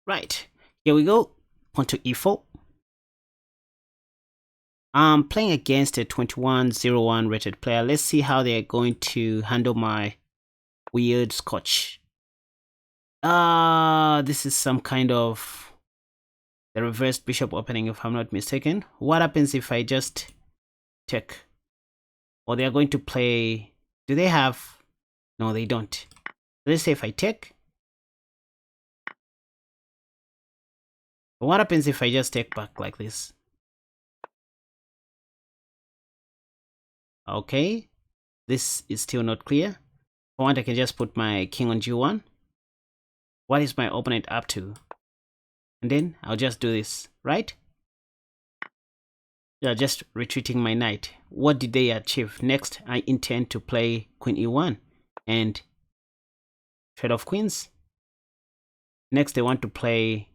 Right, here we go. Pawn to e4. I'm playing against a 2101 rated player. Let's see how they're going to handle my weird scotch. This is some kind of the reverse bishop opening, if I'm not mistaken. What happens if I just check? Or they're going to play... Do they have... No, they don't. Let's say if I take. What happens if I just take back like this? Okay, this is still not clear. If I want, I can just put my king on g1. What is my opponent up to? And then I'll just do this, right? Yeah, just retreating my knight. What did they achieve? Next, I intend to play queen e1 and trade off queens. Next, they want to play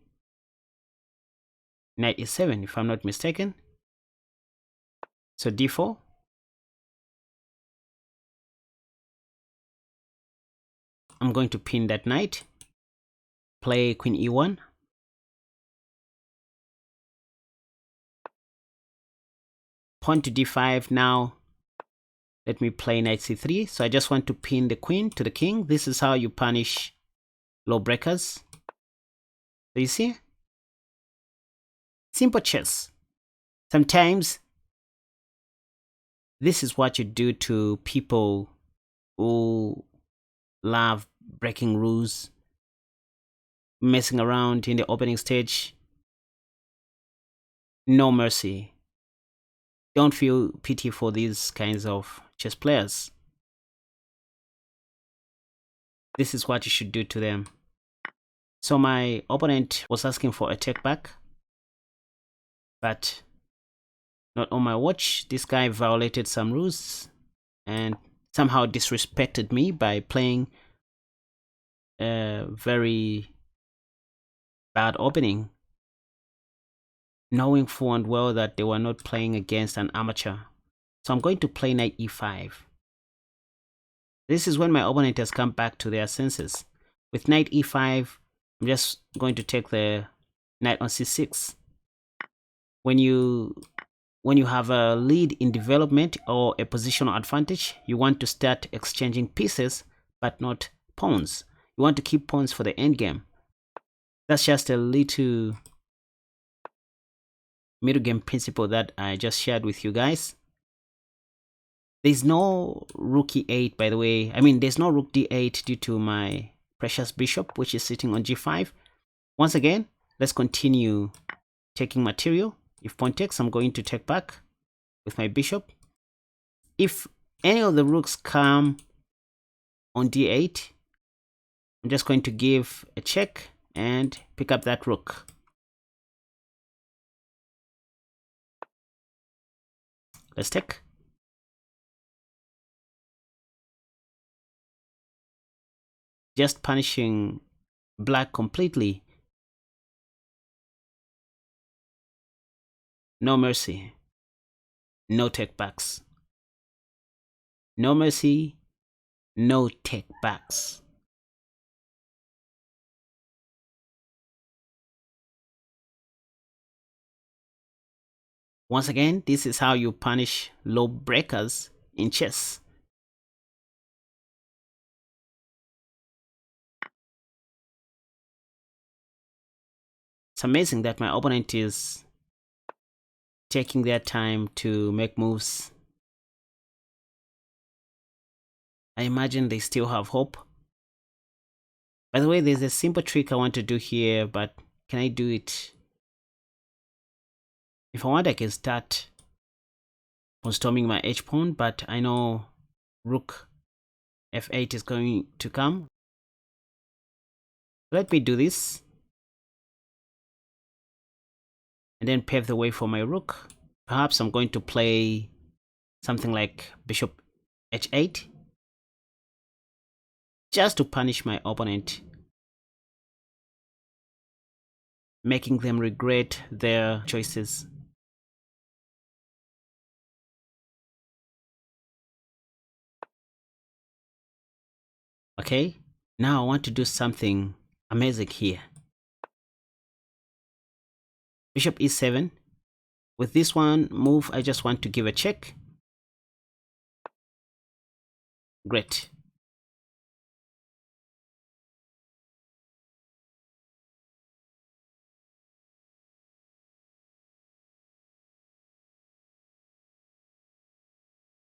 knight e7, if I'm not mistaken. So d4. I'm going to pin that knight. Play queen e1. Pawn to d5. Now, let me play knight c3. So I just want to pin the queen to the king. This is how you punish low breakers. So you see? Simple chess. Sometimes this is what you do to people who love breaking rules, messing around in the opening stage. No mercy. Don't feel pity for these kinds of chess players. This is what you should do to them. So my opponent was asking for a take back, but not on my watch. This guy violated some rules and somehow disrespected me by playing a very bad opening, knowing full and well that they were not playing against an amateur. So I'm going to play knight e5. This is when my opponent has come back to their senses. With knight e5, I'm just going to take the knight on c6. When you have a lead in development or a positional advantage, you want to start exchanging pieces, but not pawns. You want to keep pawns for the endgame. That's just a little middle game principle that I just shared with you guys. There's no rook e8, by the way. I mean, there's no rook d8 due to my precious bishop, which is sitting on g5. Once again, let's continue taking material. If pawn takes, I'm going to take back with my bishop. If any of the rooks come on d8, I'm just going to give a check and pick up that rook. Let's take. Just punishing black completely. No mercy. No take backs. No mercy. No take backs. Once again, this is how you punish low breakers in chess. It's amazing that my opponent is taking their time to make moves. I imagine they still have hope. By the way, there's a simple trick I want to do here, but can I do it? If I want, I can start storming my h-pawn, but I know rook f8 is going to come. Let me do this. And then pave the way for my rook. Perhaps I'm going to play something like bishop h8. Just to punish my opponent. Making them regret their choices. Okay, now I want to do something amazing here. Bishop e7. With this one move, I just want to give a check. Great.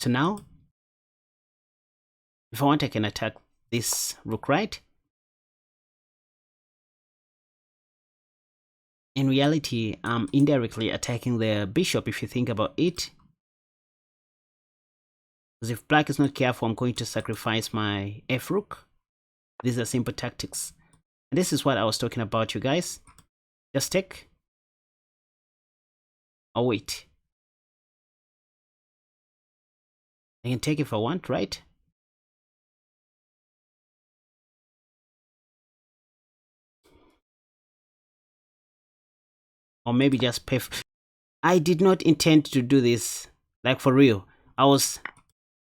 So now, if I want, I can attack this rook right. In reality, I'm indirectly attacking the bishop if you think about it. Because if black is not careful, I'm going to sacrifice my f rook. These are simple tactics. And this is what I was talking about, you guys. Just take. Oh, wait. I can take if I want, right? Or maybe just pay. I did not intend to do this. Like, for real. I was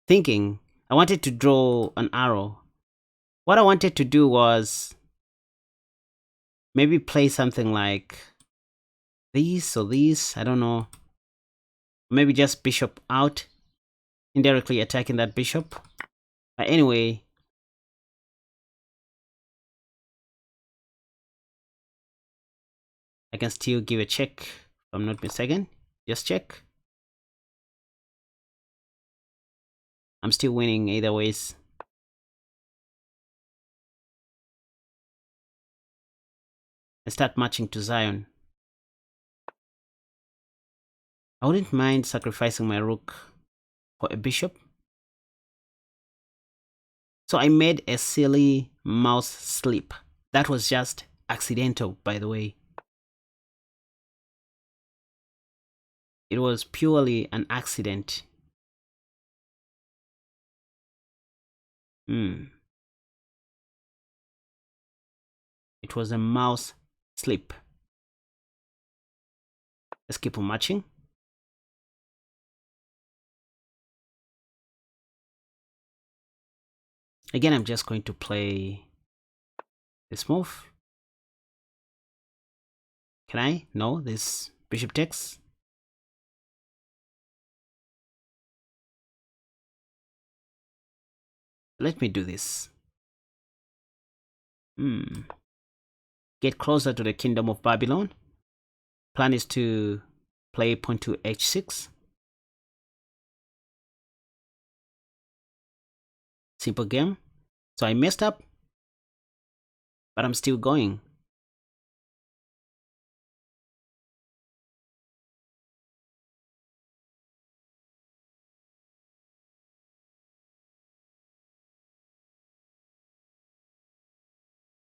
thinking I wanted to draw an arrow. What I wanted to do was maybe play something like this or this. I don't know. Maybe just bishop out, indirectly attacking that bishop. But anyway, I can still give a check if I'm not mistaken. Just check. I'm still winning either ways. I start marching to Zion. I wouldn't mind sacrificing my rook for a bishop. So I made a silly mouse slip. That was just accidental, by the way. It was purely an accident. It was a mouse slip. Let's keep on matching. Again, I'm just going to play this move. Can I? No, this bishop takes. Let me do this. Get closer to the kingdom of Babylon. Plan is to play pawn to h6. Simple game. So I messed up, but I'm still going.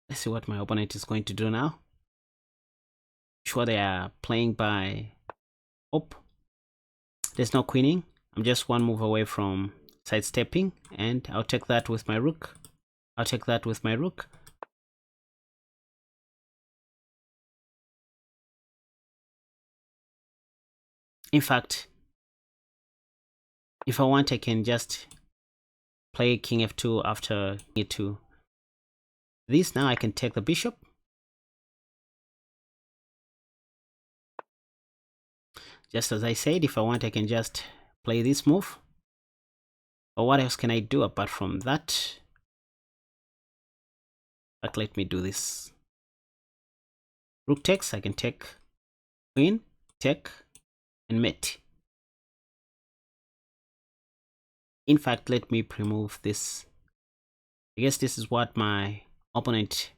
Let's see what my opponent is going to do now. Sure, they are playing by up. There's no queening. I'm just one move away from sidestepping, and I'll take that with my rook. I'll take that with my rook. In fact, if I want, I can just play king f2 after e2. This now I can take the bishop. Just as I said, if I want, I can just play this move. Or what else can I do apart from that? But let me do this. Rook takes, I can take queen, take, and mate. In fact, let me remove this. I guess this is what my opponent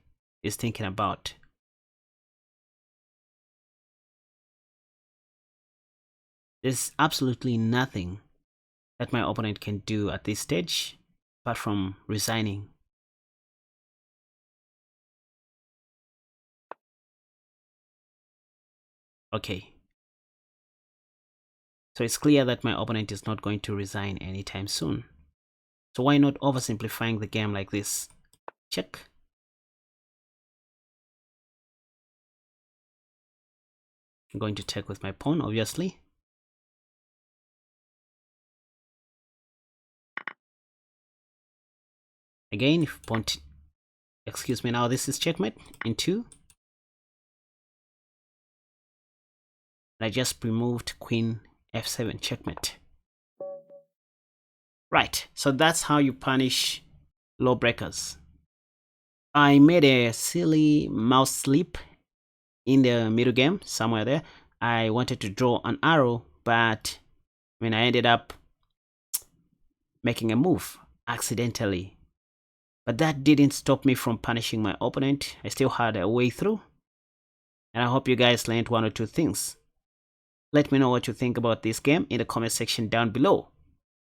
is thinking about. There's absolutely nothing that my opponent can do at this stage apart from resigning. Okay. So it's clear that my opponent is not going to resign anytime soon. So why not oversimplifying the game like this? Check. I'm going to take with my pawn, obviously. Again, if pawn, – excuse me, now this is checkmate in 2. I just removed queen f7, checkmate. Right, so that's how you punish low breakers. I made a silly mouse slip in the middle game, somewhere there. I wanted to draw an arrow, but I ended up making a move accidentally. But that didn't stop me from punishing my opponent. I still had a way through. And I hope you guys learned one or two things. Let me know what you think about this game in the comment section down below.